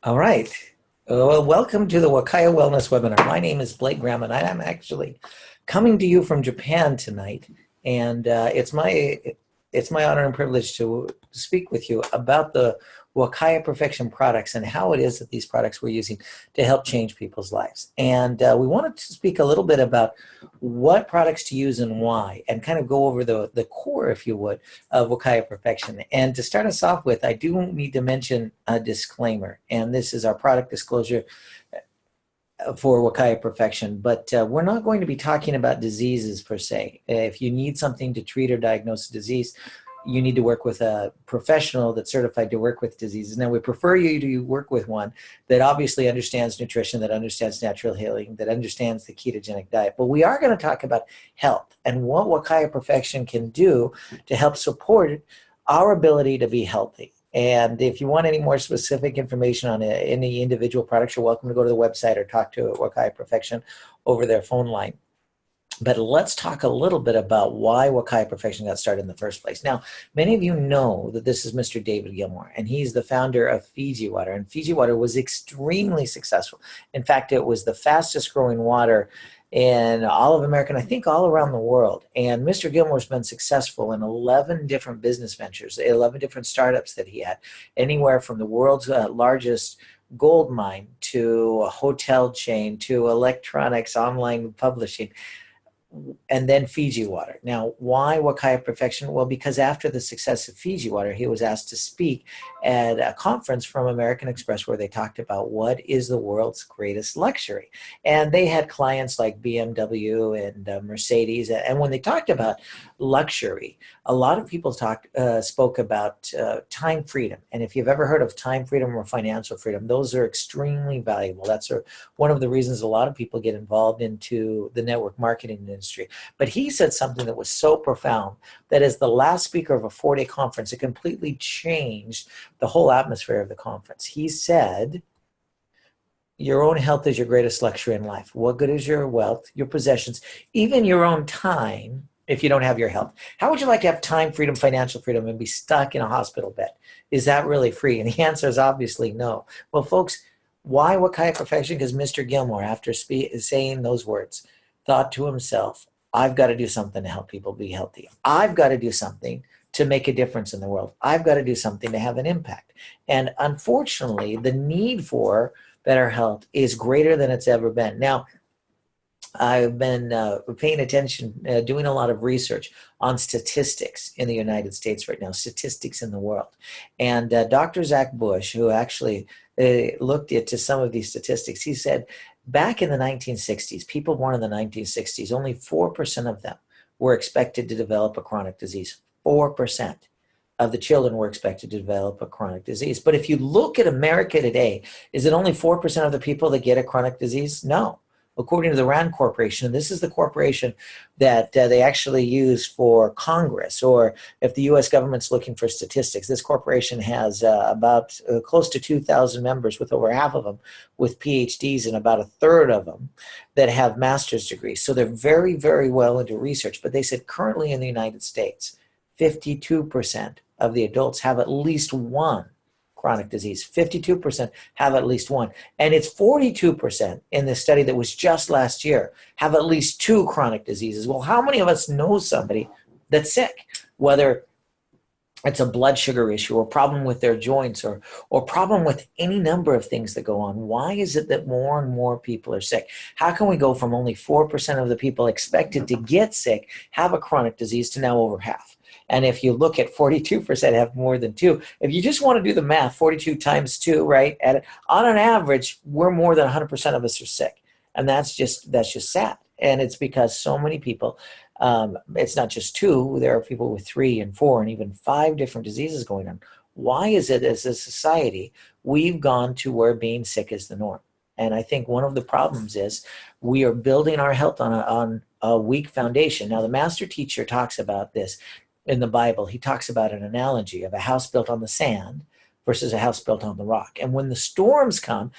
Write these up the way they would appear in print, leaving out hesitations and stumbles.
All right. Well, welcome to the Wakaya Wellness webinar. My name is Blake Graham, and I'm actually coming to you from Japan tonight. And it's my honor and privilege to speak with you about the Wakaya Perfection products and how it is that these products we're using to help change people's lives. And we wanted to speak a little bit about what products to use and why, and kind of go over the core, if you would, of Wakaya Perfection. And to start us off with, I do need to mention a disclaimer, and this is our product disclosure for Wakaya Perfection, but we're not going to be talking about diseases per se. If you need something to treat or diagnose a disease, you need to work with a professional that's certified to work with diseases. Now, we prefer you to work with one that obviously understands nutrition, that understands natural healing, that understands the ketogenic diet. But we are going to talk about health and what Wakaya Perfection can do to help support our ability to be healthy. And if you want any more specific information on any individual products, you're welcome to go to the website or talk to Wakaya Perfection over their phone line. But let's talk a little bit about why Wakaya Perfection got started in the first place. Now, many of you know that this is Mr. David Gilmour, and he's the founder of Fiji Water. And Fiji Water was extremely successful. In fact, it was the fastest growing water in all of America, and I think all around the world. And Mr. Gilmour's been successful in 11 different business ventures, 11 different startups that he had, anywhere from the world's largest gold mine to a hotel chain to electronics, online publishing, and then Fiji Water. Now, why Wakaya Perfection? Well, because after the success of Fiji Water, he was asked to speak at a conference from American Express where they talked about what is the world's greatest luxury. And they had clients like BMW and Mercedes. And when they talked about luxury, a lot of people spoke about time freedom. And if you've ever heard of time freedom or financial freedom, those are extremely valuable. That's one of the reasons a lot of people get involved into the network marketing industry. But he said something that was so profound that as the last speaker of a 4-day conference, it completely changed the whole atmosphere of the conference. He said, your own health is your greatest luxury in life. What good is your wealth, your possessions, even your own time if you don't have your health? How would you like to have time freedom, financial freedom, and be stuck in a hospital bed? Is that really free? And the answer is obviously no. Well, folks, why Wakaya Perfection? Because Mr. Gilmour, after saying those words, thought to himself, I've got to do something to help people be healthy. I've got to do something to make a difference in the world. I've got to do something to have an impact. And unfortunately, the need for better health is greater than it's ever been. Now, I've been paying attention, doing a lot of research on statistics in the United States right now, statistics in the world. And Dr. Zach Bush, who actually looked into some of these statistics, he said back in the 1960s, people born in the 1960s, only 4% of them were expected to develop a chronic disease. 4% of the children were expected to develop a chronic disease. But if you look at America today, is it only 4% of the people that get a chronic disease? No. According to the RAND Corporation, and this is the corporation that they actually use for Congress, or if the U.S. government's looking for statistics, this corporation has about close to 2,000 members, with over half of them with PhDs and about a third of them that have master's degrees. So they're very, very well into research. But they said currently in the United States, 52% of the adults have at least one chronic disease. 52% have at least one. And it's 42% in this study that was just last year have at least two chronic diseases. Well, how many of us know somebody that's sick, whether it's a blood sugar issue or problem with their joints or problem with any number of things that go on? Why is it that more and more people are sick? How can we go from only 4% of the people expected to get sick have a chronic disease to now over half? And if you look at 42% have more than two, if you just want to do the math, 42 times 2, right? On an average, we're more than 100% of us are sick. And that's just sad. And it's because so many people, it's not just 2, there are people with 3 and 4 and even 5 different diseases going on. Why is it as a society, we've gone to where being sick is the norm? And I think one of the problems is we are building our health on a weak foundation. Now, the master teacher talks about this in the Bible. He talks about an analogy of a house built on the sand versus a house built on the rock. And when the storms come,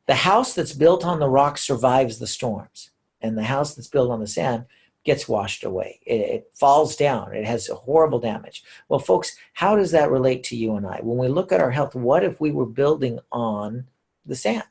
the house that's built on the rock survives the storms. And the house that's built on the sand gets washed away. It falls down. It has horrible damage. Well, folks, how does that relate to you and I? When we look at our health, what if we were building on the sand?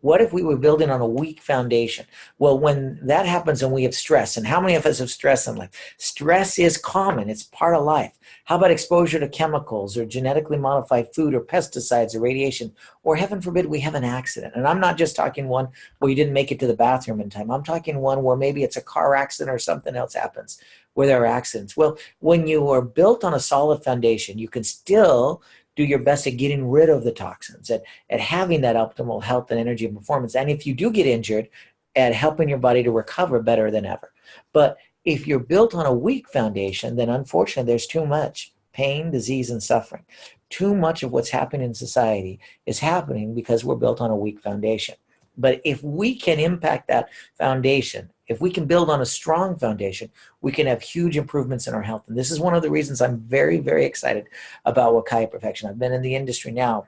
What if we were building on a weak foundation? Well, when that happens and we have stress, and how many of us have stress in life? Stress is common. It's part of life. How about exposure to chemicals or genetically modified food or pesticides or radiation, or heaven forbid we have an accident? And I'm not just talking one where you didn't make it to the bathroom in time. I'm talking one where maybe it's a car accident or something else happens where there are accidents. Well, when you are built on a solid foundation, you can still do your best at getting rid of the toxins, at having that optimal health and energy and performance. And if you do get injured, at helping your body to recover better than ever. But if you're built on a weak foundation, then unfortunately there's too much pain, disease, and suffering. Too much of what's happening in society is happening because we're built on a weak foundation. But if we can impact that foundation, if we can build on a strong foundation, we can have huge improvements in our health. And this is one of the reasons I'm very, very excited about Wakaya Perfection. I've been in the industry now,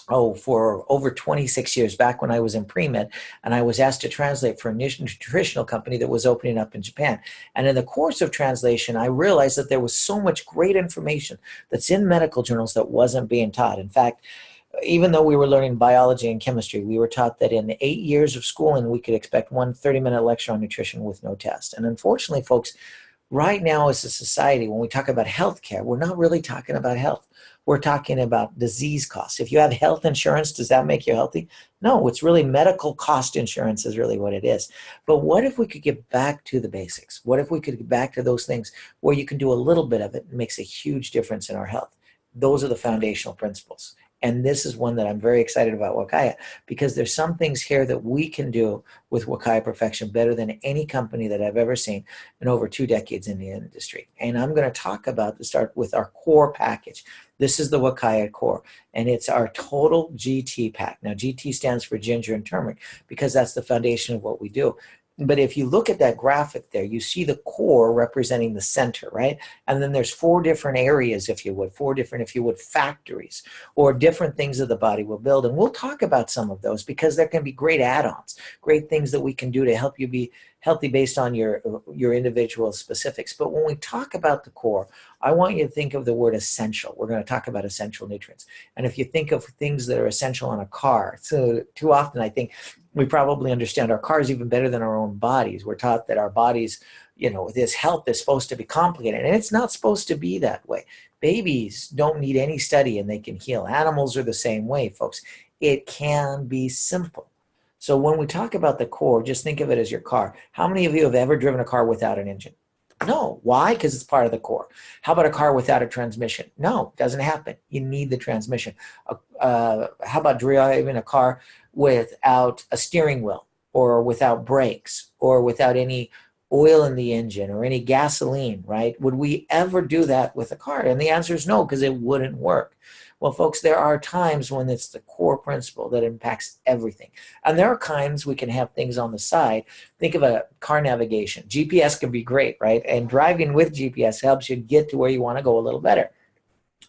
for over 26 years, back when I was in pre-med, and I was asked to translate for a nutritional company that was opening up in Japan. And in the course of translation, I realized that there was so much great information that's in medical journals that wasn't being taught. In fact, even though we were learning biology and chemistry, we were taught that in 8 years of schooling, we could expect one 30-minute lecture on nutrition with no test. And unfortunately, folks, right now as a society, when we talk about healthcare, we're not really talking about health. We're talking about disease costs. If you have health insurance, does that make you healthy? No, it's really medical cost insurance is really what it is. But what if we could get back to the basics? What if we could get back to those things where you can do a little bit of it and makes a huge difference in our health? Those are the foundational principles. And this is one that I'm very excited about Wakaya, because there's some things here that we can do with Wakaya Perfection better than any company that I've ever seen in over 2 decades in the industry. And I'm going to talk about to start with our core package. This is the Wakaya Core, and it's our total GT pack. Now, GT stands for ginger and turmeric because that's the foundation of what we do. But if you look at that graphic there, you see the core representing the center, right? And then there's 4 different areas, if you would, 4 different, if you would, factories or different things that the body will build. And we'll talk about some of those because there can be great add-ons, great things that we can do to help you be healthy based on your individual specifics. But when we talk about the core, I want you to think of the word essential. We're going to talk about essential nutrients. And if you think of things that are essential on a car, so too often I think we probably understand our cars even better than our own bodies. We're taught that our bodies, this health is supposed to be complicated, and it's not supposed to be that way. Babies don't need any study and they can heal. Animals are the same way, folks. It can be simple. So when we talk about the core, just think of it as your car. How many of you have ever driven a car without an engine? No. Why? Because it's part of the core. How about a car without a transmission? No, it doesn't happen. You need the transmission. How about driving a car without a steering wheel or without brakes or without any oil in the engine or any gasoline, right? Would we ever do that with a car? And the answer is no, because it wouldn't work. Well, folks, there are times when it's the core principle that impacts everything. And there are times we can have things on the side. Think of a car navigation. GPS can be great, right? And driving with GPS helps you get to where you want to go a little better.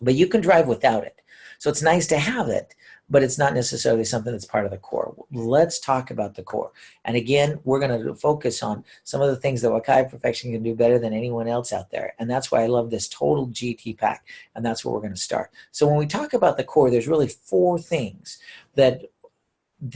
But you can drive without it. So it's nice to have it, but it's not necessarily something that's part of the core. Let's talk about the core. And again, we're going to focus on some of the things that Wakaya Perfection can do better than anyone else out there. And that's why I love this total GT pack. And that's where we're going to start. So when we talk about the core, there's really 4 things that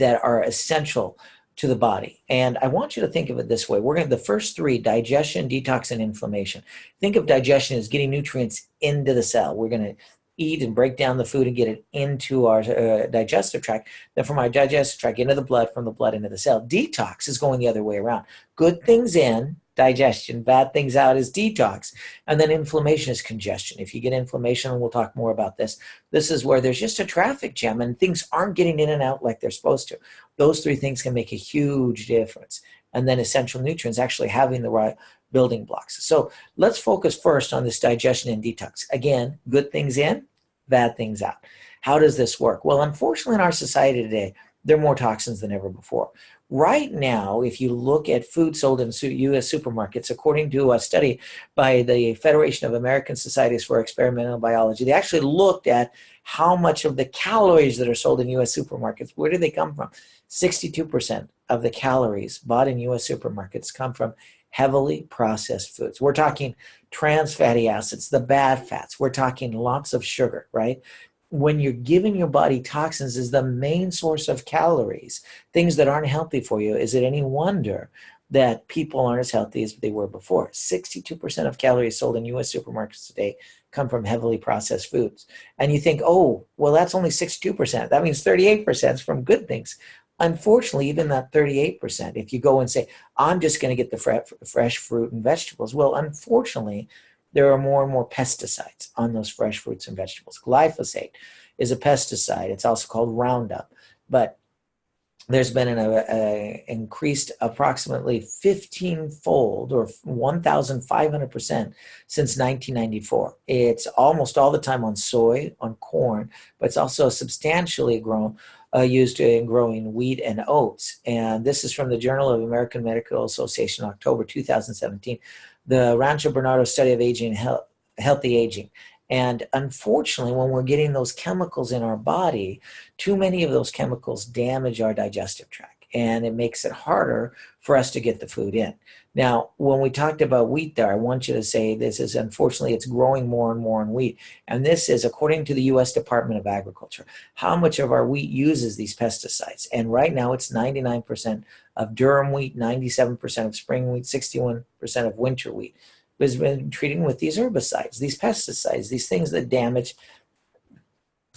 are essential to the body. And I want you to think of it this way. The first 3, digestion, detox, and inflammation. Think of digestion as getting nutrients into the cell. We're going to eat and break down the food and get it into our digestive tract, then from our digestive tract into the blood, from the blood into the cell. Detox is going the other way around. Good things in, digestion, bad things out is detox. And then inflammation is congestion. If you get inflammation, and we'll talk more about this, this is where there's just a traffic jam and things aren't getting in and out like they're supposed to. Those 3 things can make a huge difference. And then essential nutrients, actually having the right building blocks. So let's focus first on this digestion and detox. Again, good things in, bad things out. How does this work? Well, unfortunately, in our society today, there are more toxins than ever before. Right now, if you look at food sold in U.S. supermarkets, according to a study by the Federation of American Societies for Experimental Biology, they actually looked at how much of the calories that are sold in U.S. supermarkets, where do they come from? 62% of the calories bought in U.S. supermarkets come from heavily processed foods. We're talking trans fatty acids, the bad fats. We're talking lots of sugar, right? when you're giving your body toxins is the main source of calories, things that aren't healthy for you, is it any wonder that people aren't as healthy as they were before? 62% of calories sold in US supermarkets today come from heavily processed foods. And you think, oh, well, that's only 62%. That means 38% is from good things. Unfortunately, even that 38%, if you go and say, I'm just going to get the fresh fruit and vegetables, well, unfortunately, there are more and more pesticides on those fresh fruits and vegetables. Glyphosate is a pesticide. It's also called Roundup. But there's been an increased approximately 15-fold or 1,500% since 1994. It's almost all the time on soy, on corn, but it's also substantially used in growing wheat and oats. And this is from the Journal of American Medical Association, October 2017, the Rancho Bernardo Study of Aging and Healthy Aging. And unfortunately, when we're getting those chemicals in our body, too many of those chemicals damage our digestive tract, and it makes it harder for us to get the food in. Now, when we talked about wheat there, I want you to say this is, unfortunately, it's growing more and more in wheat. And this is, according to the U.S. Department of Agriculture, how much of our wheat uses these pesticides. And right now, it's 99% of durum wheat, 97% of spring wheat, 61% of winter wheat has been treated with these herbicides, these pesticides, these things that damage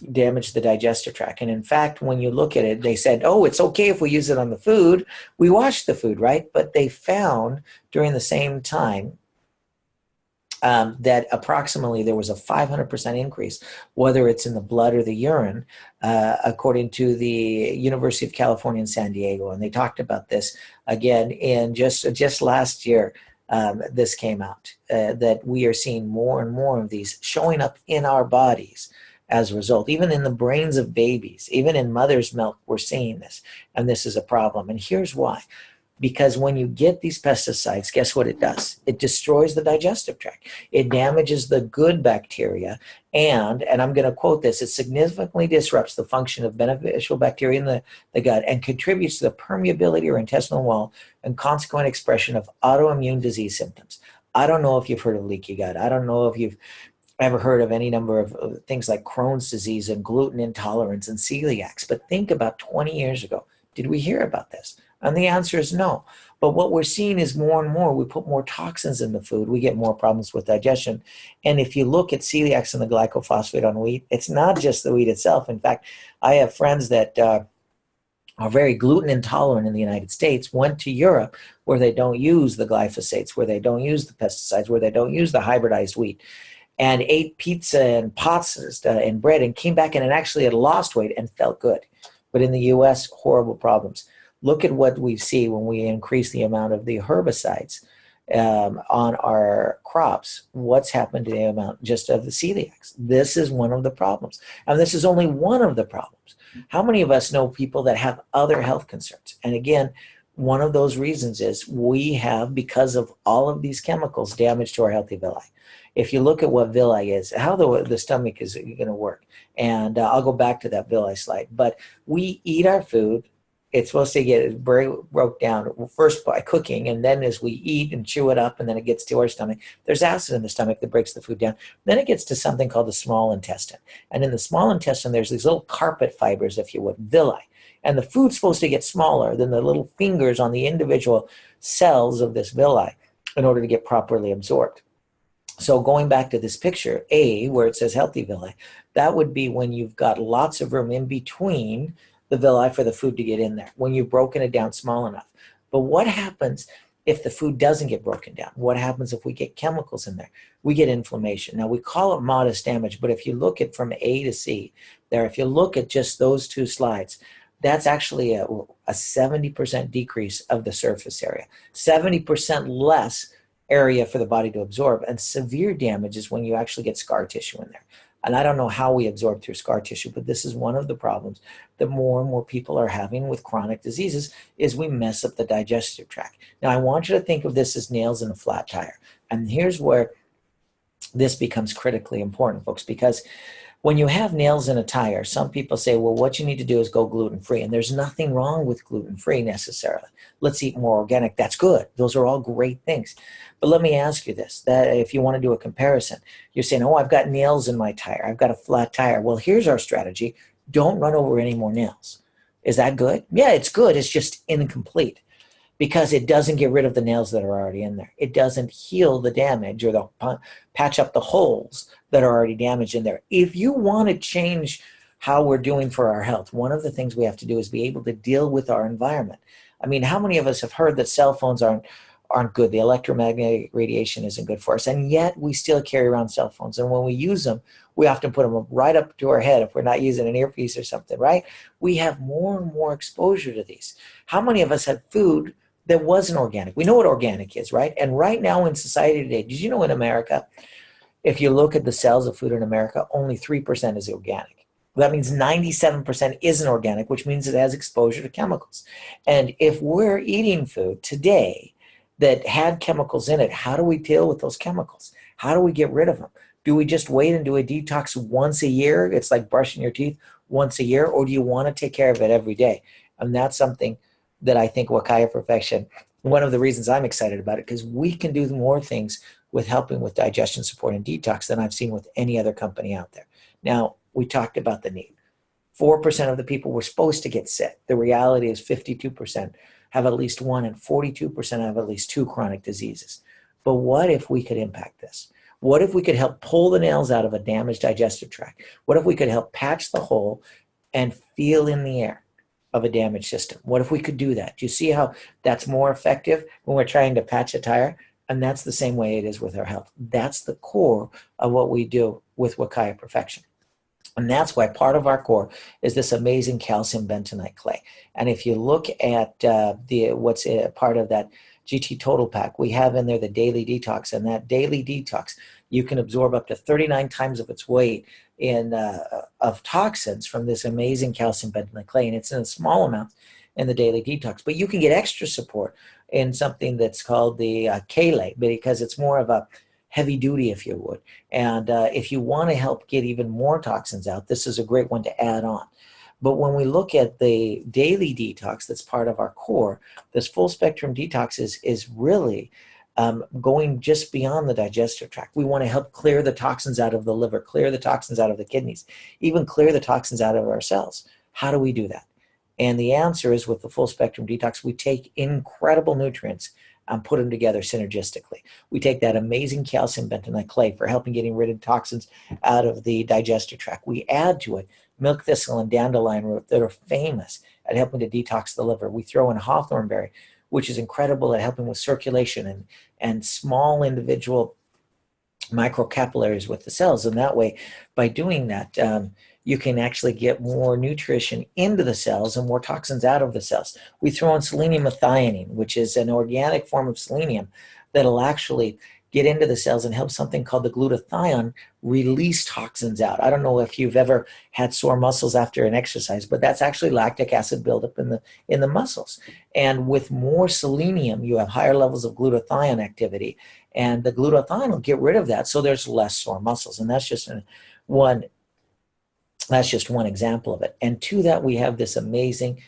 the digestive tract. And in fact, when you look at it, they said, oh, it's okay if we use it on the food. We wash the food, right? But they found during the same time that approximately there was a 500% increase, whether it's in the blood or the urine, according to the University of California in San Diego. And they talked about this again in just last year. This came out, that we are seeing more and more of these showing up in our bodies as a result. Even in the brains of babies, even in mother's milk, we're seeing this. And this is a problem. And here's why. Because when you get these pesticides, guess what it does? It destroys the digestive tract. It damages the good bacteria. And I'm going to quote this, it significantly disrupts the function of beneficial bacteria in the gut and contributes to the permeability or intestinal wall and consequent expression of autoimmune disease symptoms. I don't know if you've heard of leaky gut. I don't know if you've ever heard of any number of things like Crohn's disease and gluten intolerance and celiacs. But think about 20 years ago. Did we hear about this? And the answer is no. But what we're seeing is more and more, we put more toxins in the food, we get more problems with digestion. And if you look at celiacs and the glycophosphate on wheat, it's not just the wheat itself. In fact, I have friends that are very gluten intolerant in the United States, went to Europe where they don't use the glyphosates, where they don't use the pesticides, where they don't use the hybridized wheat, and ate pizza and pasta and bread and came back and actually had lost weight and felt good. But in the US, horrible problems. Look at what we see when we increase the amount of the herbicides on our crops. What's happened to the amount just of the celiacs? This is one of the problems. And this is only one of the problems. How many of us know people that have other health concerns? And again, one of those reasons is we have, because of all of these chemicals, damage to our healthy villi. If you look at what villi is, how the stomach is going to work, and I'll go back to that villi slide, but we eat our food. It's supposed to get broke down first by cooking, and then as we eat and chew it up, and then it gets to our stomach, there's acid in the stomach that breaks the food down. Then it gets to something called the small intestine. And in the small intestine, there's these little carpet fibers, if you would, villi. And the food's supposed to get smaller than the little fingers on the individual cells of this villi in order to get properly absorbed. So going back to this picture, A, where it says healthy villi, that would be when you've got lots of room in between the villi for the food to get in there, when you've broken it down small enough. But what happens if the food doesn't get broken down? What happens if we get chemicals in there? We get inflammation. Now, we call it modest damage, but if you look at from A to C there, if you look at just those two slides, that's actually a 70% decrease of the surface area, 70% less area for the body to absorb. And severe damage is when you actually get scar tissue in there. And I don't know how we absorb through scar tissue, but this is one of the problems that more and more people are having with chronic diseases, is we mess up the digestive tract. Now, I want you to think of this as nails in a flat tire. And here's where this becomes critically important, folks, because When you have nails in a tire, some people say, well, what you need to do is go gluten-free. And there's nothing wrong with gluten-free necessarily. Let's eat more organic. That's good. Those are all great things. But let me ask you this, that if you want to do a comparison, you're saying, oh, I've got nails in my tire. I've got a flat tire. Well, here's our strategy. Don't run over any more nails. Is that good? Yeah, it's good. It's just incomplete because it doesn't get rid of the nails that are already in there. It doesn't heal the damage or patch up the holes that are already damaged in there. If you want to change how we're doing for our health, one of the things we have to do is be able to deal with our environment. I mean, how many of us have heard that cell phones aren't good? The electromagnetic radiation isn't good for us, and yet we still carry around cell phones. And when we use them, we often put them right up to our head if we're not using an earpiece or something, right? We have more and more exposure to these. How many of us have food that wasn't organic? We know what organic is, right? And right now in society today, did you know in America, if you look at the sales of food in America, only 3% is organic. That means 97% isn't organic, which means it has exposure to chemicals. And if we're eating food today that had chemicals in it, how do we deal with those chemicals? How do we get rid of them? Do we just wait and do a detox once a year? It's like brushing your teeth once a year, or do you want to take care of it every day? And that's something that I think Wakaya Perfection, one of the reasons I'm excited about it, because we can do more things with helping with digestion support and detox than I've seen with any other company out there. Now, we talked about the need. 4% of the people were supposed to get sick. The reality is 52% have at least one and 42% have at least two chronic diseases. But what if we could impact this? What if we could help pull the nails out of a damaged digestive tract? What if we could help patch the hole and feel in the air of a damaged system? What if we could do that? Do you see how that's more effective when we're trying to patch a tire? And that's the same way it is with our health. That's the core of what we do with Wakaya Perfection. And that's why part of our core is this amazing calcium bentonite clay. And if you look at what's part of that GT Total Pack, we have in there the daily detox. And that daily detox, you can absorb up to 39 times of its weight of toxins from this amazing calcium bentonite clay. And it's in a small amount in the daily detox. But you can get extra support in something that's called the Kale, because it's more of a heavy duty, if you would. And if you want to help get even more toxins out, this is a great one to add on. But when we look at the daily detox that's part of our core, this full spectrum detox is really going just beyond the digestive tract. We want to help clear the toxins out of the liver, clear the toxins out of the kidneys, even clear the toxins out of our cells. How do we do that? And the answer is with the full spectrum detox, we take incredible nutrients and put them together synergistically. We take that amazing calcium bentonite clay for helping getting rid of toxins out of the digestive tract. We add to it milk thistle and dandelion root that are famous at helping to detox the liver. We throw in hawthorn berry, which is incredible at helping with circulation and small individual microcapillaries with the cells. And that way, by doing that, you can actually get more nutrition into the cells and more toxins out of the cells. We throw in selenium methionine, which is an organic form of selenium that'll actually get into the cells and help something called the glutathione release toxins out. I don't know if you've ever had sore muscles after an exercise, but that's actually lactic acid buildup in the muscles. And with more selenium, you have higher levels of glutathione activity, and the glutathione will get rid of that, so there's less sore muscles. And that's just one example of it. And to that, we have this amazing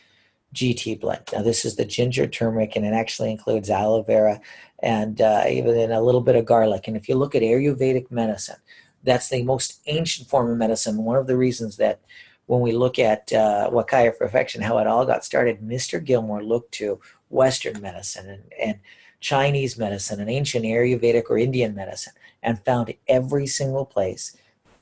GT blend. Now, this is the ginger, turmeric, and it actually includes aloe vera and even a little bit of garlic. And if you look at Ayurvedic medicine, that's the most ancient form of medicine. One of the reasons that when we look at Wakaya Perfection, how it all got started, Mr. Gilmore looked to Western medicine and Chinese medicine and ancient Ayurvedic or Indian medicine and found every single place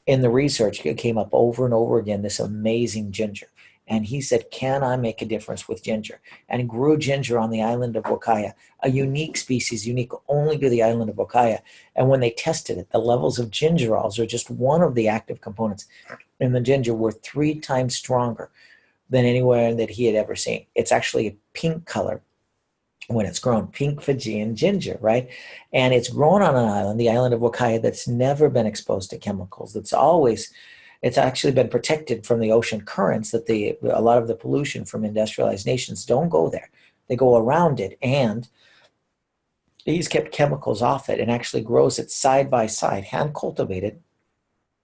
in the research, it came up over and over again, this amazing ginger. And he said, can I make a difference with ginger? And grew ginger on the island of Wakaya, a unique species, unique only to the island of Wakaya. And when they tested it, the levels of gingerols, or just one of the active components in the ginger, were 3 times stronger than anywhere that he had ever seen. It's actually a pink color when it's grown, pink Fijian ginger, right? And it's grown on an island, the island of Wakaya, that's never been exposed to chemicals. It's actually been protected from the ocean currents, that a lot of the pollution from industrialized nations don't go there. They go around it, and he's kept chemicals off it and actually grows it side by side, hand cultivated,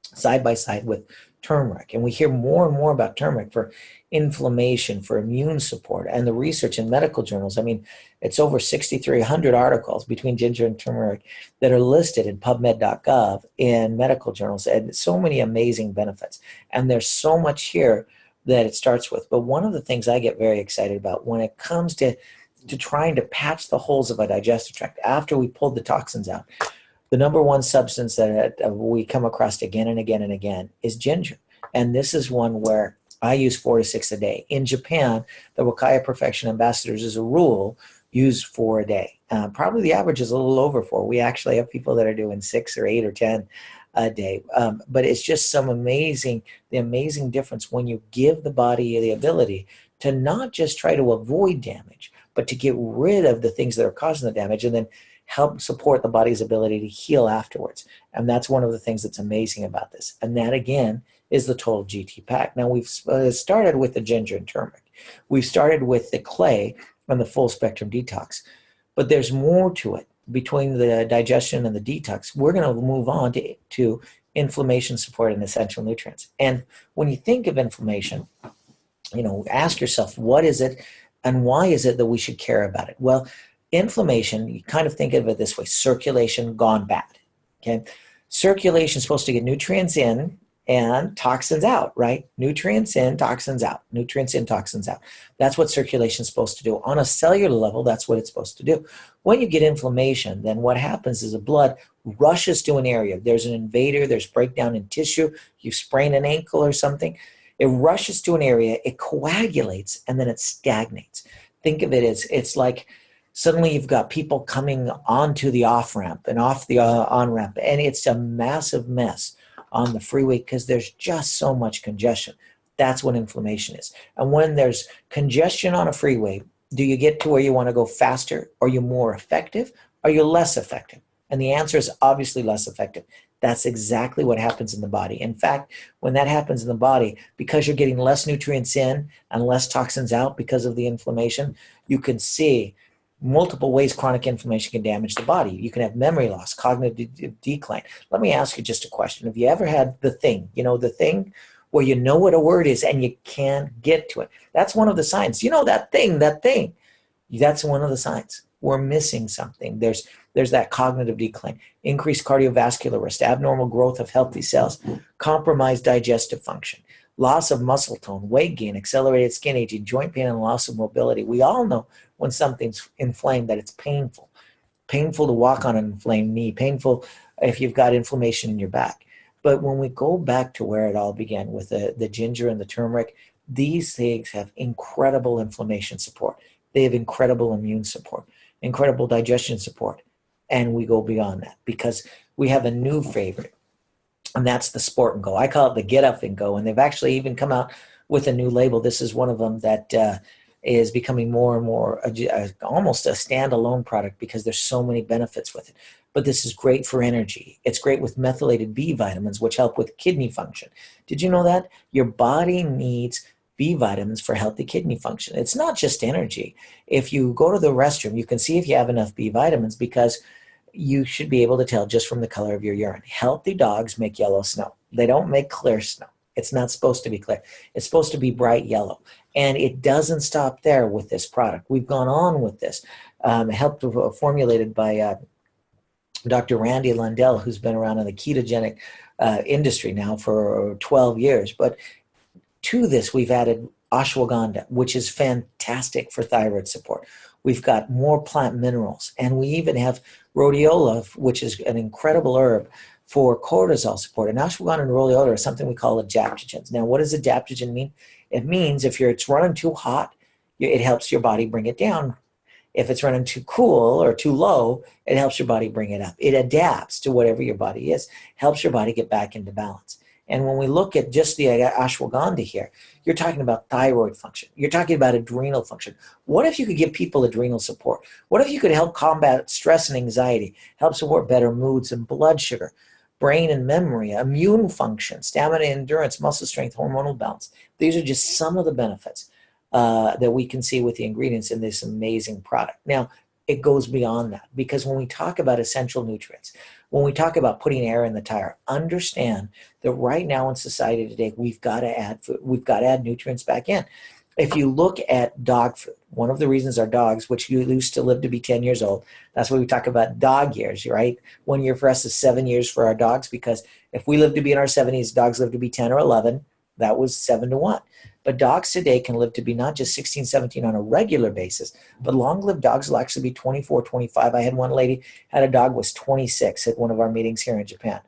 side by side with turmeric. And we hear more and more about turmeric for inflammation, for immune support, and the research in medical journals. I mean, it's over 6,300 articles between ginger and turmeric that are listed in PubMed.gov in medical journals, and so many amazing benefits. And there's so much here that it starts with. But one of the things I get very excited about when it comes to trying to patch the holes of a digestive tract after we pulled the toxins out, the number one substance that we come across again and again and again is ginger. And this is one where I use 4 to 6 a day. In Japan, the Wakaya Perfection Ambassadors, as a rule, use 4 a day. Probably the average is a little over 4. We actually have people that are doing 6 or 8 or 10 a day. But it's just the amazing difference when you give the body the ability to not just try to avoid damage, but to get rid of the things that are causing the damage, and then help support the body's ability to heal afterwards. And that's one of the things that's amazing about this. And that, again, is the total GT pack. Now, we've started with the ginger and turmeric. We've started with the clay and the full spectrum detox. But there's more to it. Between the digestion and the detox, we're going to move on to inflammation support and essential nutrients. And when you think of inflammation, ask yourself, what is it and why is it that we should care about it? Well, inflammation, you kind of think of it this way: circulation gone bad. Okay, circulation is supposed to get nutrients in and toxins out, right? Nutrients in, toxins out. Nutrients in, toxins out. That's what circulation is supposed to do. On a cellular level, that's what it's supposed to do. When you get inflammation, then what happens is the blood rushes to an area. There's an invader, there's breakdown in tissue, you sprain an ankle or something. It rushes to an area, it coagulates, and then it stagnates. Think of it as, it's like suddenly you've got people coming onto the off-ramp and off the on-ramp, and it's a massive mess on the freeway because there's just so much congestion. That's what inflammation is. And when there's congestion on a freeway, do you get to where you want to go faster? Are you more effective? Are you less effective? And the answer is obviously less effective. That's exactly what happens in the body. In fact, when that happens in the body, because you're getting less nutrients in and less toxins out because of the inflammation, you can see multiple ways chronic inflammation can damage the body. You can have memory loss, cognitive decline. Let me ask you just a question. Have you ever had the thing where you know what a word is and you can't get to it? That's one of the signs. That thing. That's one of the signs. We're missing something. There's that cognitive decline, increased cardiovascular risk, abnormal growth of healthy cells, compromised digestive function, loss of muscle tone, weight gain, accelerated skin aging, joint pain, and loss of mobility. We all know when something's inflamed that it's painful. Painful to walk on an inflamed knee, painful if you've got inflammation in your back. But when we go back to where it all began with the ginger and the turmeric, these things have incredible inflammation support. They have incredible immune support, incredible digestion support. And we go beyond that because we have a new favorite, and that's the Sport and Go. I call it the Get Up and Go, and they've actually even come out with a new label. This is one of them that is becoming more and more almost a standalone product because there's so many benefits with it. But this is great for energy. It's great with methylated B vitamins, which help with kidney function. Did you know that? Your body needs B vitamins for healthy kidney function. It's not just energy. If you go to the restroom, you can see if you have enough B vitamins because you should be able to tell just from the color of your urine. Healthy dogs make yellow snow. They don't make clear snow. It's not supposed to be clear. It's supposed to be bright yellow. And it doesn't stop there with this product. We've gone on with this, helped formulated by Dr. Randy Lundell, who's been around in the ketogenic industry now for 12 years. But to this, we've added ashwagandha, which is fantastic for thyroid support. We've got more plant minerals, and we even have rhodiola, which is an incredible herb for cortisol support. And ashwagandha and rhodiola are something we call adaptogens. Now, what does adaptogen mean? It means if it's running too hot, it helps your body bring it down. If it's running too cool or too low, it helps your body bring it up. It adapts to whatever your body is, helps your body get back into balance. And when we look at just the ashwagandha here, you're talking about thyroid function. You're talking about adrenal function. What if you could give people adrenal support? What if you could help combat stress and anxiety, help support better moods and blood sugar, brain and memory, immune function, stamina, endurance, muscle strength, hormonal balance? These are just some of the benefits that we can see with the ingredients in this amazing product. Now, it goes beyond that. Because when we talk about essential nutrients, when we talk about putting air in the tire, understand that right now in society today, we've got to add food. We've got to add nutrients back in. If you look at dog food, one of the reasons our dogs, which used to live to be 10 years old, that's why we talk about dog years, right? 1 year for us is 7 years for our dogs, because if we live to be in our 70s, dogs live to be 10 or 11, that was 7-1. But dogs today can live to be not just 16, 17 on a regular basis, but long-lived dogs will actually be 24, 25. I had one lady had a dog was 26 at one of our meetings here in Japan.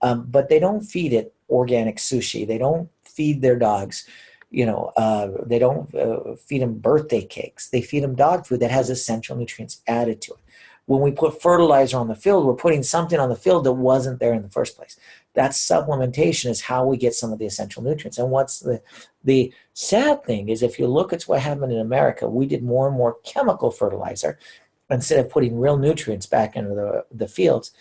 But they don't feed it organic sushi. They don't feed their dogs, they don't feed them birthday cakes. They feed them dog food that has essential nutrients added to it. When we put fertilizer on the field, we're putting something on the field that wasn't there in the first place. That supplementation is how we get some of the essential nutrients. And what's the sad thing is, if you look at what happened in America, we did more and more chemical fertilizer instead of putting real nutrients back into the fields.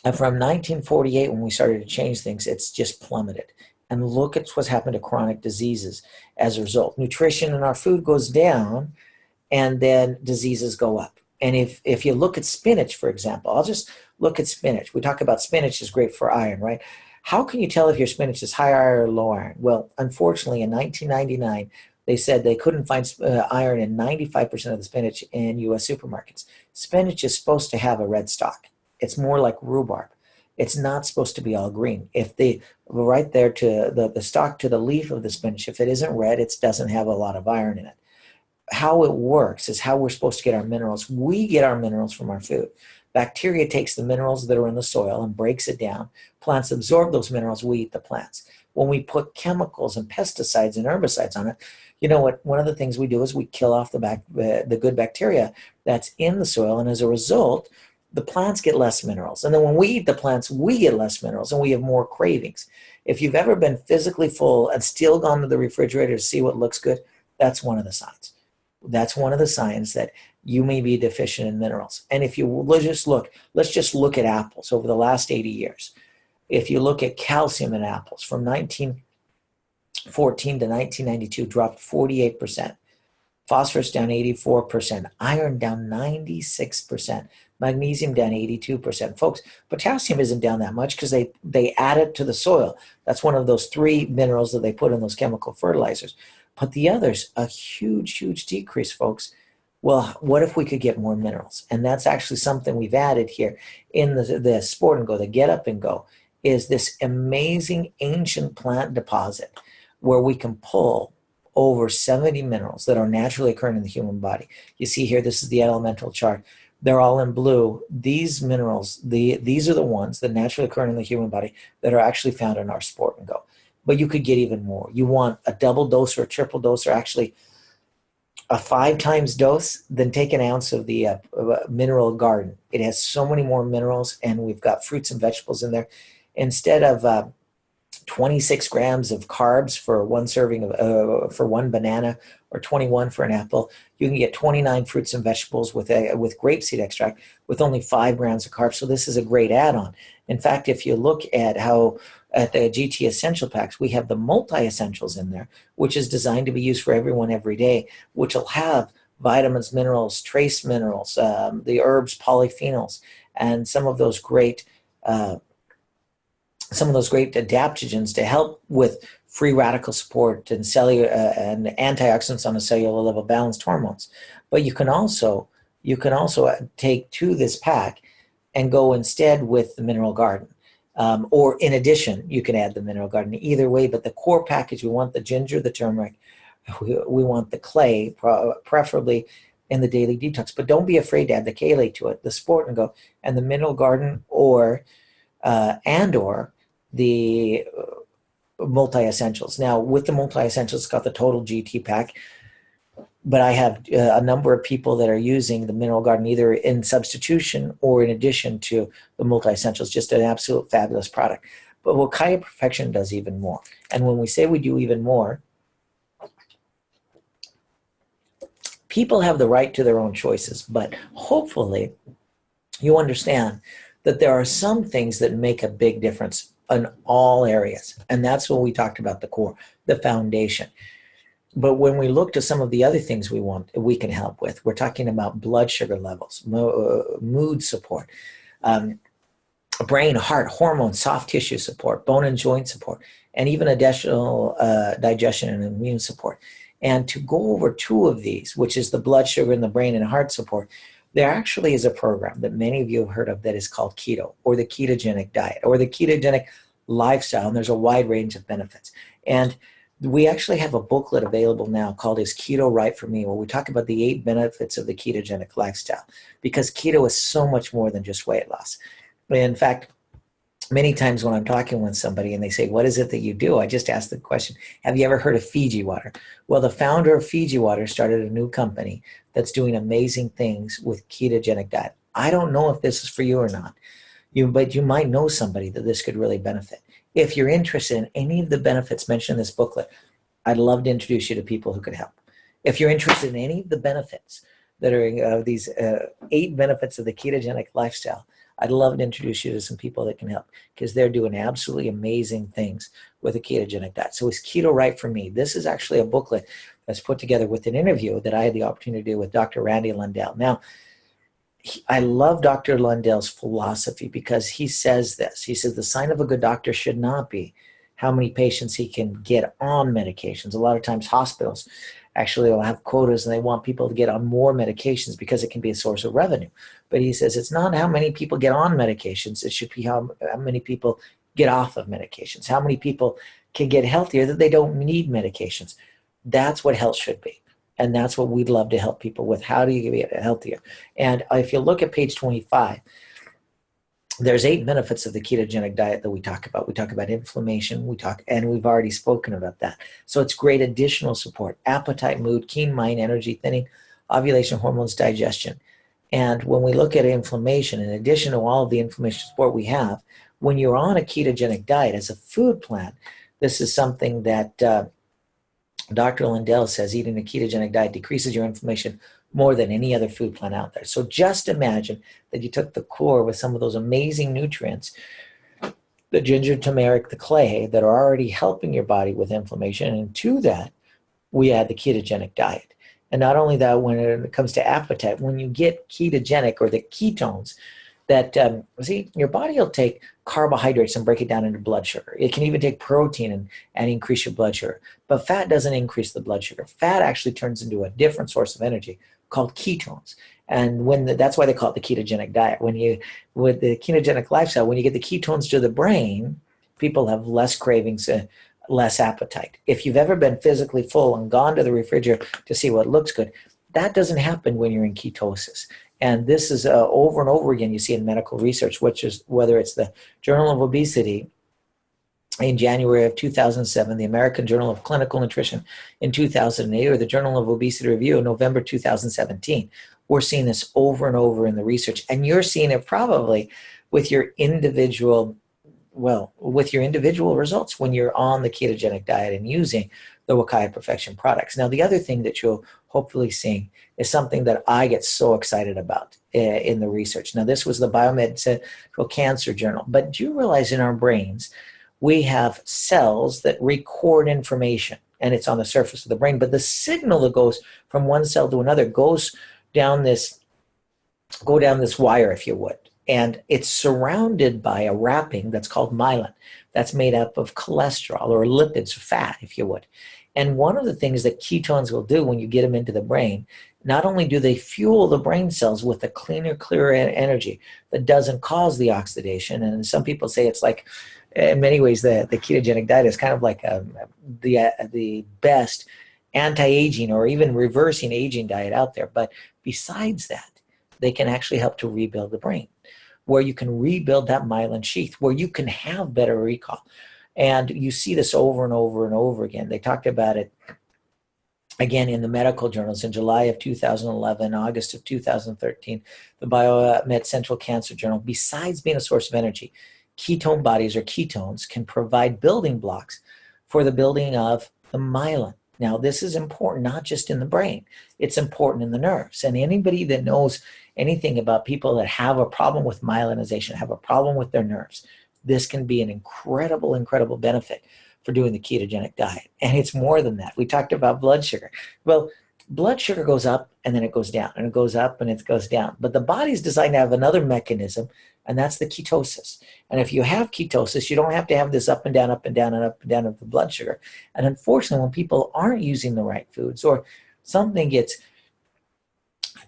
And from 1948, when we started to change things, it's just plummeted. And look at what's happened to chronic diseases as a result. Nutrition in our food goes down, and then diseases go up. And if you look at spinach, for example, I'll just look at spinach. We talk about spinach is great for iron, right? How can you tell if your spinach is high iron or low iron? Well, unfortunately, in 1999, they said they couldn't find iron in 95% of the spinach in U.S. supermarkets. Spinach is supposed to have a red stalk. It's more like rhubarb. It's not supposed to be all green. If they right there to the stalk to the leaf of the spinach, if it isn't red, it doesn't have a lot of iron in it. How it works is how we're supposed to get our minerals. We get our minerals from our food. Bacteria takes the minerals that are in the soil and breaks it down. Plants absorb those minerals. We eat the plants. When we put chemicals and pesticides and herbicides on it, you know what? One of the things we do is we kill off the good bacteria that's in the soil, and as a result, the plants get less minerals. And then when we eat the plants, we get less minerals and we have more cravings. If you've ever been physically full and still gone to the refrigerator to see what looks good, that's one of the signs. That's one of the signs that you may be deficient in minerals. And if you let's just look at apples over the last 80 years. If you look at calcium in apples from 1914 to 1992, dropped 48%. Phosphorus down 84%, iron down 96%, magnesium down 82%. Folks, potassium isn't down that much because they add it to the soil. That's one of those 3 minerals that they put in those chemical fertilizers. But the others, a huge, huge decrease, folks. Well, what if we could get more minerals? And that's actually something we've added here in the Sport and Go, the Get Up and Go, is this amazing ancient plant deposit where we can pull over 70 minerals that are naturally occurring in the human body. You see here, this is the elemental chart. They're all in blue. These minerals, these are the ones that naturally occur in the human body that are actually found in our Sport and Go. But you could get even more. You want a double dose or a triple dose, or actually a 5 times dose, then take an ounce of the mineral garden. It has so many more minerals, and we've got fruits and vegetables in there. Instead of 26 grams of carbs for one serving of for one banana, or 21 for an apple, you can get 29 fruits and vegetables with grapeseed extract with only 5 grams of carbs. So this is a great add-on. In fact, if you look at at the GT Essential Packs, we have the multi-essentials in there, which is designed to be used for everyone every day, which will have vitamins, minerals, trace minerals, the herbs, polyphenols, and some of those great adaptogens to help with free radical support and cellular and antioxidants on a cellular level, balanced hormones. But you can also take to this pack and go instead with the mineral garden. Or in addition, you can add the mineral garden. Either way, but the core package, we want the ginger, the turmeric, we want the clay, preferably in the daily detox. But don't be afraid to add the kale to it, the Sport and Go, and the mineral garden, or the multi-essentials. Now, with the multi-essentials, it's got the total GT pack, but I have a number of people that are using the mineral garden either in substitution or in addition to the multi-essentials. Just an absolute fabulous product. But Wakaya Perfection does even more. And when we say we do even more, people have the right to their own choices, but hopefully you understand that there are some things that make a big difference in all areas. And that's what we talked about, the core, the foundation. But when we look to some of the other things we can help with, we're talking about blood sugar levels, mood support, um, brain, heart, hormone, soft tissue support, bone and joint support, and even additional digestion and immune support. And to go over two of these, which is the blood sugar and the brain and heart support, there actually is a program that many of you have heard of that is called Keto, or the ketogenic diet, or the ketogenic lifestyle, and there's a wide range of benefits. And we actually have a booklet available now called Is Keto Right for Me, where we talk about the 8 benefits of the ketogenic lifestyle, because keto is so much more than just weight loss. In fact, many times when I'm talking with somebody and they say, what is it that you do? I just ask the question, have you ever heard of Fiji water? Well, the founder of Fiji water started a new company that's doing amazing things with ketogenic diet. I don't know if this is for you or not, but you might know somebody that this could really benefit. If you're interested in any of the benefits mentioned in this booklet, I'd love to introduce you to people who could help. If you're interested in any of the benefits that are these 8 benefits of the ketogenic lifestyle, I'd love to introduce you to some people that can help, because they're doing absolutely amazing things with a ketogenic diet. So is Keto Right for Me? This is actually a booklet that's put together with an interview that I had the opportunity to do with Dr. Randy Lundell. Now, I love Dr. Lundell's philosophy, because he says this. He says the sign of a good doctor should not be how many patients he can get on medications. A lot of times hospitals actually will have quotas and they want people to get on more medications because it can be a source of revenue. But he says it's not how many people get on medications. It should be how many people get off of medications, how many people can get healthier that they don't need medications. That's what health should be. And that's what we'd love to help people with. How do you get healthier? And if you look at page 25, there's 8 benefits of the ketogenic diet that we talk about. We talk about inflammation, and we've already spoken about that. So it's great additional support: appetite, mood, keen mind, energy, thinning, ovulation, hormones, digestion. And when we look at inflammation, in addition to all of the inflammation support we have, when you're on a ketogenic diet as a food plan, this is something that Dr. Lundell says eating a ketogenic diet decreases your inflammation more than any other food plan out there. So just imagine that you took the core with some of those amazing nutrients, the ginger, turmeric, the clay, that are already helping your body with inflammation. And to that, we add the ketogenic diet. And not only that, when it comes to appetite, when you get ketogenic, or the ketones, that, your body will take carbohydrates and break it down into blood sugar. It can even take protein and increase your blood sugar. But fat doesn't increase the blood sugar. Fat actually turns into a different source of energy called ketones. And that's why they call it the ketogenic diet. With the ketogenic lifestyle, when you get the ketones to the brain, people have less cravings, less appetite. If you've ever been physically full and gone to the refrigerator to see what looks good, that doesn't happen when you're in ketosis. And this is over and over again you see in medical research, which is whether it's the Journal of Obesity in January of 2007, the American Journal of Clinical Nutrition in 2008, or the Journal of Obesity Review in November 2017. We're seeing this over and over in the research, and you're seeing it probably with your individual results when you're on the ketogenic diet and using the Wakaya Perfection products. Now, the other thing that you'll hopefully see is something that I get so excited about in the research. Now, this was the Biomed Central Cancer Journal, but do you realize in our brains, we have cells that record information, and it's on the surface of the brain, but the signal that goes from one cell to another goes down this wire, if you would. And it's surrounded by a wrapping that's called myelin. That's made up of cholesterol, or lipids, or fat, if you would. And one of the things that ketones will do when you get them into the brain, not only do they fuel the brain cells with a cleaner, clearer energy that doesn't cause the oxidation, and some people say it's like, in many ways, the ketogenic diet is kind of like the best anti-aging or even reversing aging diet out there. But besides that, they can actually help to rebuild the brain, where you can rebuild that myelin sheath, where you can have better recall. And you see this over and over and over again. They talked about it again in the medical journals in July of 2011, August of 2013, the Biomed Central Cancer Journal. Besides being a source of energy, ketone bodies, or ketones, can provide building blocks for the building of the myelin. Now, this is important not just in the brain, it's important in the nerves. And anybody that knows anything about people that have a problem with myelinization, have a problem with their nerves, this can be an incredible, incredible benefit for doing the ketogenic diet. And it's more than that. We talked about blood sugar. Well, blood sugar goes up and then it goes down, and it goes up and it goes down. But the body's designed to have another mechanism, and that's the ketosis. And if you have ketosis, you don't have to have this up and down, up and down, and up and down of the blood sugar. And unfortunately, when people aren't using the right foods, or something gets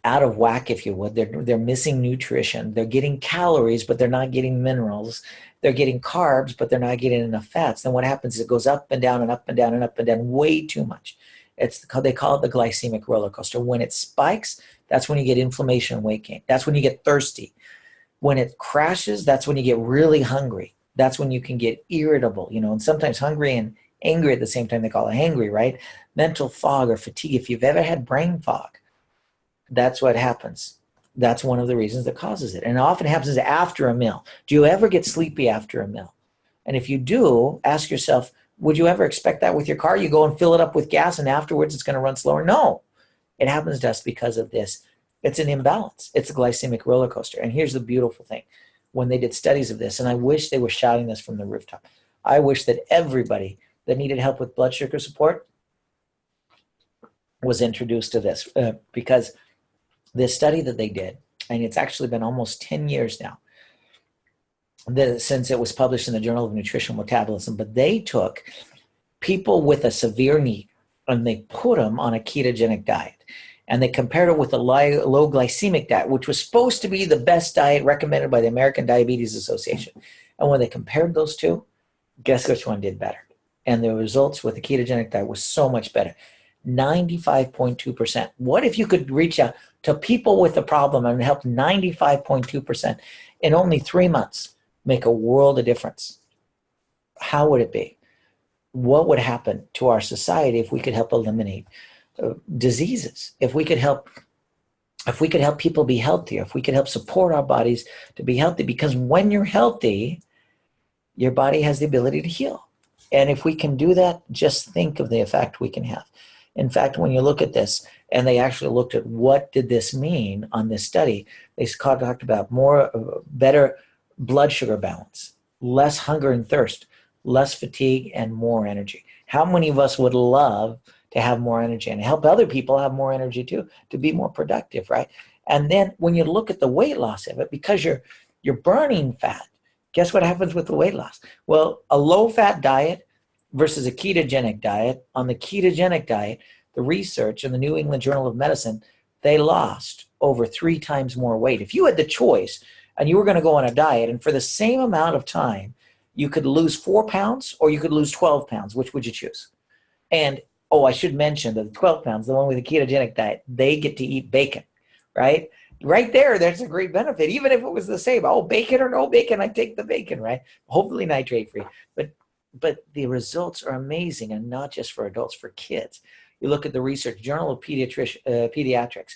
out of whack, if you would, they're missing nutrition. They're getting calories, but they're not getting minerals. They're getting carbs, but they're not getting enough fats. Then what happens is it goes up and down and up and down and up and down way too much. They call it the glycemic roller coaster. When it spikes, that's when you get inflammation and weight gain. That's when you get thirsty. When it crashes, that's when you get really hungry. That's when you can get irritable, and sometimes hungry and angry at the same time. They call it hangry, right? Mental fog or fatigue. If you've ever had brain fog, that's what happens. That's one of the reasons that causes it. And it often happens after a meal. Do you ever get sleepy after a meal? And if you do, ask yourself, would you ever expect that with your car? You go and fill it up with gas and afterwards it's going to run slower? No. It happens to us because of this. It's an imbalance. It's a glycemic roller coaster. And here's the beautiful thing. When they did studies of this, and I wish they were shouting this from the rooftop, I wish that everybody that needed help with blood sugar support was introduced to this, because this study that they did, and it's actually been almost 10 years now since it was published in the Journal of Nutritional Metabolism, but they took people with a severe need and they put them on a ketogenic diet. And they compared it with a low glycemic diet, which was supposed to be the best diet recommended by the American Diabetes Association. And when they compared those two, guess which one did better? And the results with the ketogenic diet was so much better. 95.2%. What if you could reach out to people with the problem and help 95.2% in only 3 months make a world of difference? How would it be? What would happen to our society if we could help eliminate diseases? If we could help people be healthier, if we could help support our bodies to be healthy, because when you're healthy, your body has the ability to heal. And if we can do that, just think of the effect we can have. In fact, when you look at this, and they actually looked at what did this mean on this study, they talked about better blood sugar balance, less hunger and thirst, less fatigue, and more energy. How many of us would love to have more energy and help other people have more energy too, to be more productive, right? And then when you look at the weight loss of it, because you're burning fat, guess what happens with the weight loss? Well, a low-fat diet versus a ketogenic diet. On the ketogenic diet, the research in the New England Journal of Medicine, they lost over 3 times more weight. If you had the choice and you were going to go on a diet, and for the same amount of time, you could lose 4 pounds or you could lose 12 pounds, which would you choose? And I should mention that the 12 pounds, the one with the ketogenic diet, they get to eat bacon, right? Right there, there's a great benefit. Even if it was the same, bacon or no bacon, I take the bacon, right? Hopefully nitrate-free. But the results are amazing, and not just for adults, for kids. You look at the research, Journal of Pediatrics,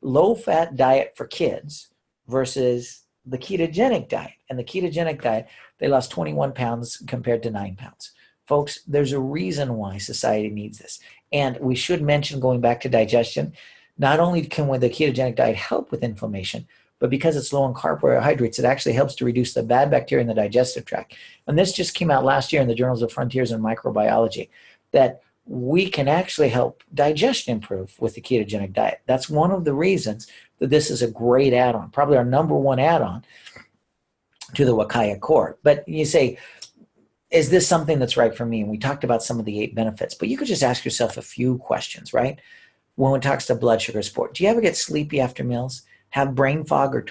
low-fat diet for kids versus the ketogenic diet. And the ketogenic diet, they lost 21 pounds compared to 9 pounds. Folks, there's a reason why society needs this. And we should mention, going back to digestion, not only can the ketogenic diet help with inflammation, but because it's low in carbohydrates, it actually helps to reduce the bad bacteria in the digestive tract. And this just came out last year in the Journals of Frontiers in Microbiology, that we can actually help digestion improve with the ketogenic diet. That's one of the reasons that this is a great add-on, probably our number one add-on to the Wakaya Core. But you say, is this something that's right for me? And we talked about some of the 8 benefits, but you could just ask yourself a few questions, right? When it talks to blood sugar support, do you ever get sleepy after meals? Have brain fog or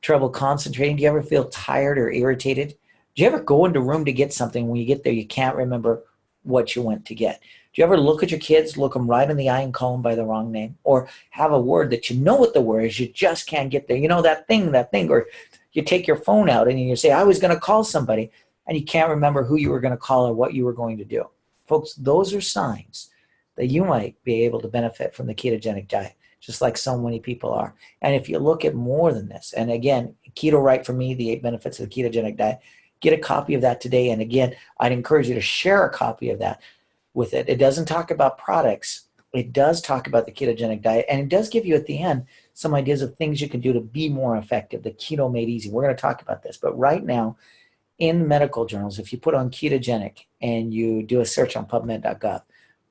trouble concentrating? Do you ever feel tired or irritated? Do you ever go into a room to get something, when you get there you can't remember what you went to get? Do you ever look at your kids, look them right in the eye and call them by the wrong name? Or have a word that you know what the word is, you just can't get there? You know, that thing, or you take your phone out and you say, I was going to call somebody, and you can't remember who you were going to call or what you were going to do. Folks, those are signs that you might be able to benefit from the ketogenic diet, just like so many people are. And if you look at more than this, and again, Keto Right for Me, the 8 benefits of the ketogenic diet, get a copy of that today. And again, I'd encourage you to share a copy of that with it. It doesn't talk about products. It does talk about the ketogenic diet, and it does give you at the end some ideas of things you can do to be more effective. The Keto Made Easy. We're going to talk about this, but right now, in medical journals, if you put on ketogenic and you do a search on PubMed.gov,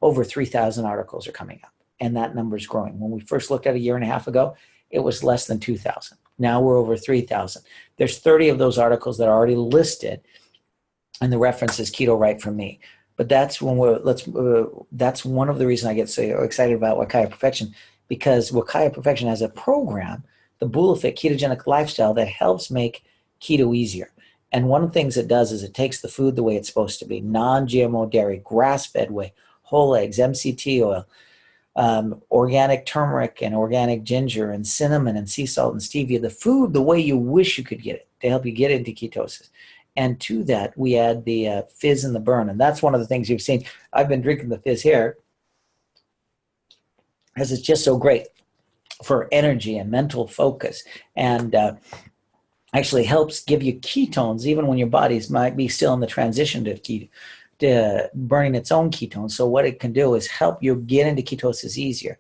over 3,000 articles are coming up. And that number is growing. When we first looked at a year and a half ago, it was less than 2,000. Now we're over 3,000. There's 30 of those articles that are already listed, and the reference is Keto Right for Me. But that's that's one of the reasons I get so excited about Wakaya Perfection, because Wakaya Perfection has a program, the Bulafit Ketogenic Lifestyle, that helps make keto easier. And one of the things it does is it takes the food the way it's supposed to be: non-GMO dairy, grass-fed whey, whole eggs, MCT oil, organic turmeric and organic ginger and cinnamon and sea salt and stevia, the food the way you wish you could get it to help you get into ketosis. And to that, we add the fizz and the burn. And that's one of the things you've seen. I've been drinking the fizz here because it's just so great for energy and mental focus, and actually helps give you ketones even when your bodies might be still in the transition to burning its own ketones. So what it can do is help you get into ketosis easier.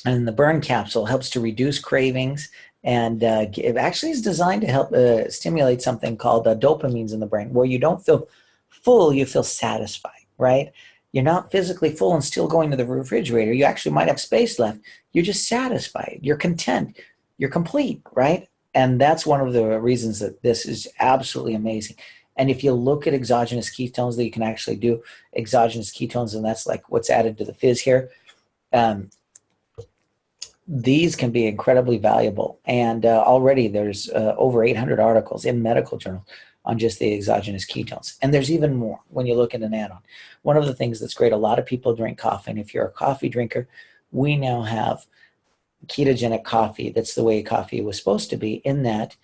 And the burn capsule helps to reduce cravings, and it actually is designed to help stimulate something called dopamines in the brain, where you don't feel full, you feel satisfied, right? You're not physically full and still going to the refrigerator. You actually might have space left. You're just satisfied. You're content. You're complete, right? And that's one of the reasons that this is absolutely amazing. And if you look at exogenous ketones, that you can actually do exogenous ketones, and that's like what's added to the fizz here. These can be incredibly valuable. And already there's over 800 articles in medical journals on just the exogenous ketones. And there's even more when you look at an add-on. One of the things that's great, a lot of people drink coffee. And if you're a coffee drinker, we now have ketogenic coffee. That's the way coffee was supposed to be, in that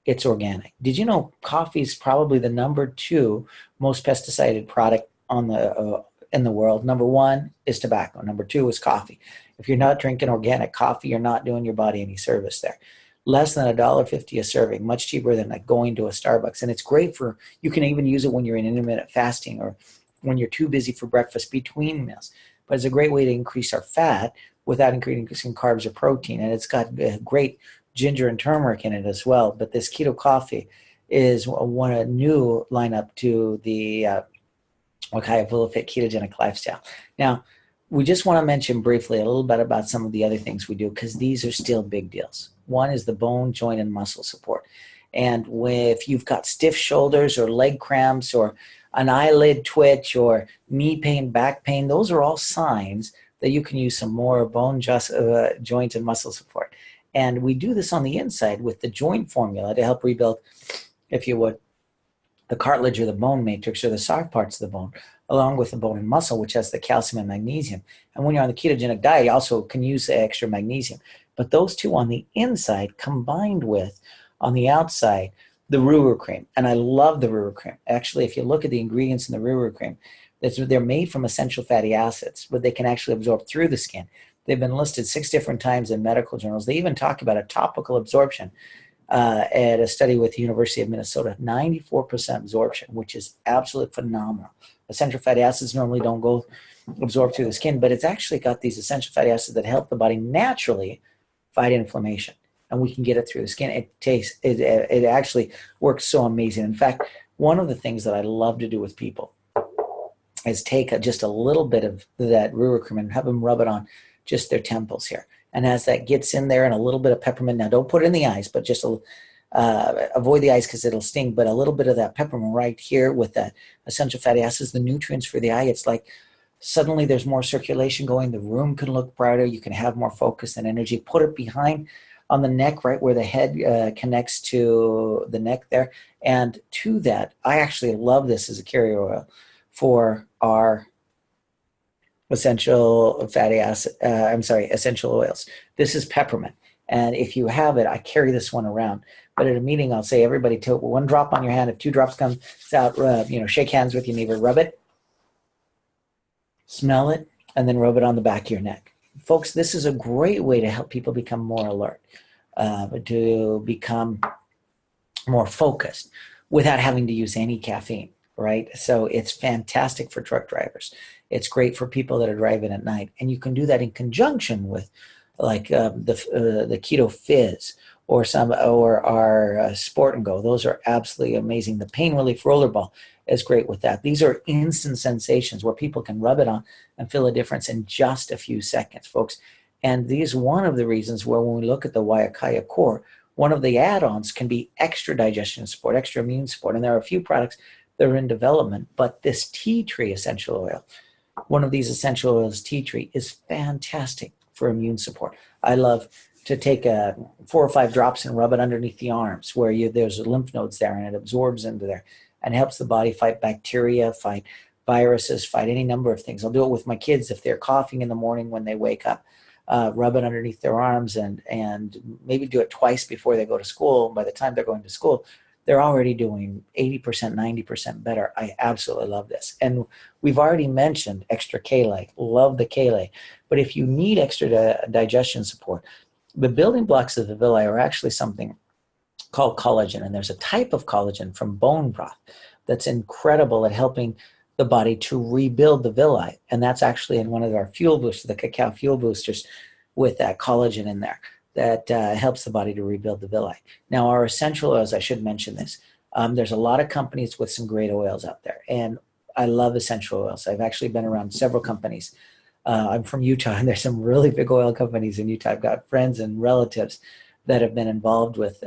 it's organic. Did you know coffee is probably the #2 most pesticided product on the in the world? Number 1 is tobacco. Number 2 is coffee. If you're not drinking organic coffee, you're not doing your body any service there. Less than $1.50 a serving, much cheaper than like going to a Starbucks. And it's great for, you can even use it when you're in intermittent fasting or when you're too busy for breakfast between meals. But it's a great way to increase our fat without increasing carbs or protein. And it's got great ginger and turmeric in it as well. But this keto coffee is a new lineup to the Wakaya Bulafit Ketogenic Lifestyle. Now, we just want to mention briefly a little bit about some of the other things we do, because these are still big deals. One is the bone, joint, and muscle support. And if you've got stiff shoulders or leg cramps or an eyelid twitch or knee pain, back pain, those are all signs that you can use some more bone, joint, and muscle support. And we do this on the inside with the joint formula to help rebuild, if you would, the cartilage or the bone matrix or the soft parts of the bone, along with the bone and muscle, which has the calcium and magnesium. And when you're on the ketogenic diet, you also can use the extra magnesium. But those two on the inside combined with, on the outside, the Ruru cream. And I love the Ruru cream. Actually, if you look at the ingredients in the Ruru cream, they're made from essential fatty acids, but they can actually absorb through the skin. They've been listed 6 different times in medical journals. They even talk about a topical absorption at a study with the University of Minnesota, 94% absorption, which is absolutely phenomenal. Essential fatty acids normally don't go absorb through the skin, but it's actually got these essential fatty acids that help the body naturally fight inflammation, and we can get it through the skin. It actually works so amazing. In fact, one of the things that I love to do with people is take just a little bit of that Ruru cream and have them rub it on just their temples here. And as that gets in there, and a little bit of peppermint, now don't put it in the eyes, but just avoid the eyes because it'll sting, but a little bit of that peppermint right here with that essential fatty acids, the nutrients for the eye, it's like suddenly there's more circulation going, the room can look brighter, you can have more focus and energy. Put it behind on the neck, right where the head connects to the neck there. And to that, I actually love this as a carrier oil for our essential oils. This is peppermint. And if you have it, I carry this one around. But at a meeting, I'll say, everybody take 1 drop on your hand. If 2 drops comes out, shake hands with your neighbor, rub it, smell it, and then rub it on the back of your neck. Folks, this is a great way to help people become more alert, to become more focused without having to use any caffeine, right? So it's fantastic for truck drivers. It's great for people that are driving at night. And you can do that in conjunction with like the Keto Fizz or our Sport and Go. Those are absolutely amazing. The Pain Relief Rollerball is great with that. These are instant sensations where people can rub it on and feel a difference in just a few seconds, folks. And these one of the reasons where when we look at the Wakaya Core, one of the add-ons can be extra digestion support, extra immune support. And there are a few products that are in development, but this tea tree essential oil, one of these essential oils, tea tree, is fantastic for immune support. I love to take 4 or 5 drops and rub it underneath the arms where there's lymph nodes there, and it absorbs into there and helps the body fight bacteria, fight viruses, fight any number of things. I'll do it with my kids if they're coughing in the morning when they wake up. Rub it underneath their arms and maybe do it twice before they go to school. By the time they're going to school, they're already doing 80%, 90% better. I absolutely love this. And we've already mentioned extra kale. Love the kale. But if you need extra digestion support, the building blocks of the villi are actually something called collagen. And there's a type of collagen from bone broth that's incredible at helping the body to rebuild the villi. And that's actually in one of our fuel boosters, the cacao fuel boosters, with that collagen in there that helps the body to rebuild the villi. Now, our essential oils, I should mention this. There's a lot of companies with some great oils out there. And I love essential oils. I've actually been around several companies. I'm from Utah, and there's some really big oil companies in Utah. I've got friends and relatives that have been involved with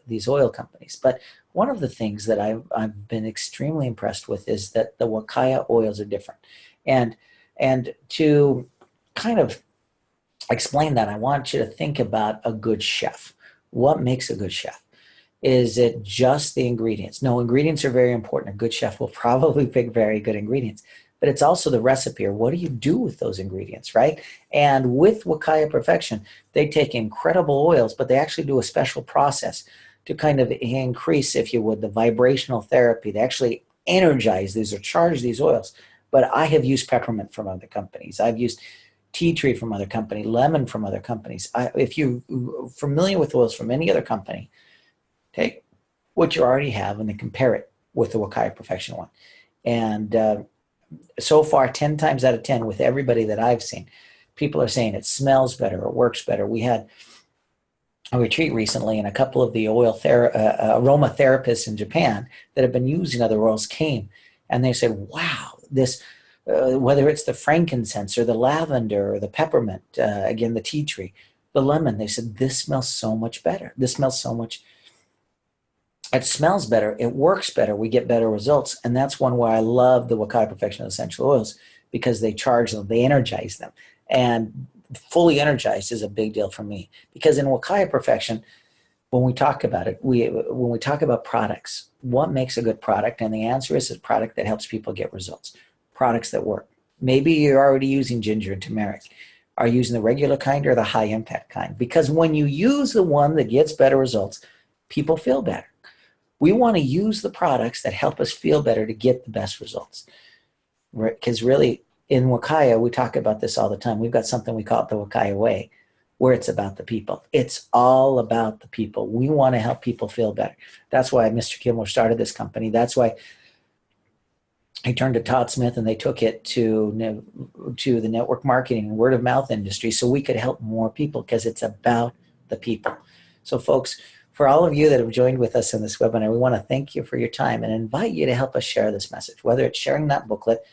these oil companies. But one of the things that I've been extremely impressed with is that the Wakaya oils are different. And to kind of explain that, I want you to think about a good chef. What makes a good chef? Is it just the ingredients? No, ingredients are very important. A good chef will probably pick very good ingredients. But it's also the recipe, or what do you do with those ingredients, right? And with Wakaya Perfection, they take incredible oils, but they actually do a special process to kind of increase, if you would, the vibrational therapy. They actually energize these or charge these oils. But I have used peppermint from other companies. I've used tea tree from other company, lemon from other companies. If you're familiar with oils from any other company, take what you already have and then compare it with the Wakaya Perfection one. And so far, 10 times out of 10 with everybody that I've seen, people are saying it smells better, it works better. We had a retreat recently, and a couple of the aroma therapists in Japan that have been using other oils came, and they said, wow, this, whether it's the frankincense or the lavender or the peppermint, again, the tea tree, the lemon, they said, this smells so much better. This smells so much, it smells better, it works better, we get better results. And that's one where I love the Wakaya Perfection essential oils, because they charge them, they energize them. And fully energized is a big deal for me, because in Wakaya Perfection, when we talk about it, when we talk about products, what makes a good product? And the answer is a product that helps people get results, products that work. Maybe you're already using ginger and turmeric. Are you using the regular kind or the high impact kind? Because when you use the one that gets better results, people feel better. We want to use the products that help us feel better to get the best results. Because really, in Wakaya, we talk about this all the time. We've got something we call it the Wakaya Way, where it's about the people. It's all about the people. We want to help people feel better. That's why Mr. Kilmer started this company. That's why he turned to Todd Smith and they took it to the network marketing and word of mouth industry so we could help more people, because it's about the people. So folks, for all of you that have joined with us in this webinar, we want to thank you for your time and invite you to help us share this message, whether it's sharing that booklet,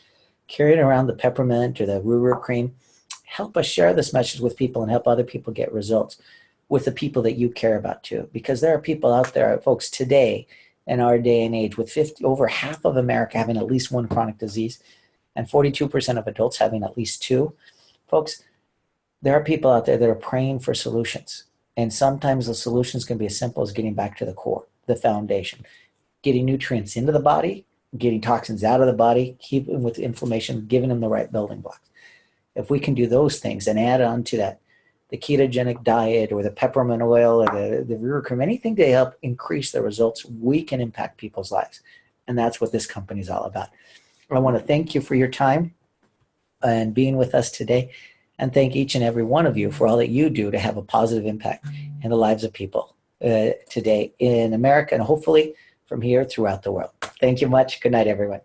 carrying around the peppermint or the ruru cream. Help us share this message with people and help other people get results with the people that you care about too. Because there are people out there, folks, today in our day and age, with over half of America having at least one chronic disease and 42% of adults having at least two. Folks, there are people out there that are praying for solutions. And sometimes the solutions can be as simple as getting back to the core, the foundation, getting nutrients into the body, getting toxins out of the body, keeping with inflammation, giving them the right building blocks. If we can do those things and add on to that the ketogenic diet or the peppermint oil or the ruru cream, anything to help increase the results, we can impact people's lives. And that's what this company is all about. I want to thank you for your time and being with us today, and thank each and every one of you for all that you do to have a positive impact in the lives of people today in America and hopefully from here throughout the world. Thank you much. Good night, everyone.